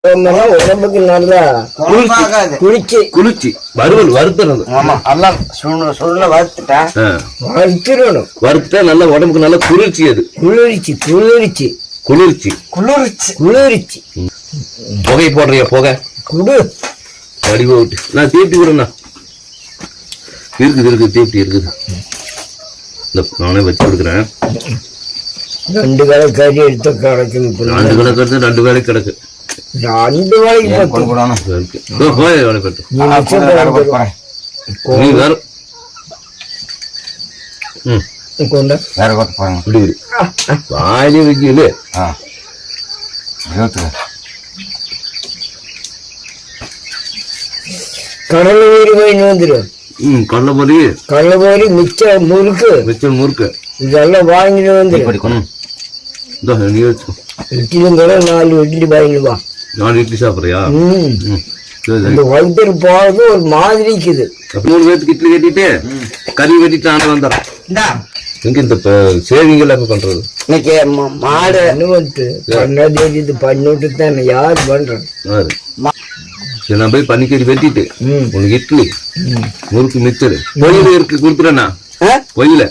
உடம்புக்கு நல்லா குளிர்ச்சி வறுவல் வறுத்தணும். ஆமா எல்லாம் சுருள வறுத்துட்டேன். வறுத்துடணும். வறுத்தா நல்லா உடம்புக்கு நல்லா குளிர்ச்சி. அது குளிர்ச்சி குளிர்ச்சி குளிர்ச்சி குளிர்ச்சி குளிர்ச்சி. புகை போடுறியா? புகை குடு வடிவ விட்டு நான் தீப்தி விடுண்ணா. இருக்குது தீப்தி இருக்குது. இந்த நானே வச்சு கொடுக்குறேன். 2 வேலை கறி எடுத்து கிடக்கு. 2 வேலை கிடக்கு. 2 வேலை கிடக்கு. 2 வேலைக்கு வாலி வைக்கல. கடலை போய் வந்துடும். கடலை மிச்சம் முறுக்கு இதெல்லாம் வாங்கிட்டு வந்து நீ வச்சு இட்லியும் கூட 4 இட்லி வாங்கிட்டு வா. 4 இட்லி சாப்பிட்றியா? இந்த வயிற்று போகிறது ஒரு மாதிரி இருக்குது. 3 பேருக்கு இட்லி கட்டிட்டு கறி வெட்டிட்டு நானே வந்துடுறேன். எங்க இந்த சேவிங் எல்லாமே பண்றது? இன்னைக்கு மாடு பண்ணது பண்ணிட்டு தான் யார் பண்றேன். சரி நான் போய் பன்னிக்கறி வெட்டிட்டு உனக்கு இட்லி முறுக்கு மிச்சரு பொயில இருக்கு கொடுத்துறேண்ணா. பொயில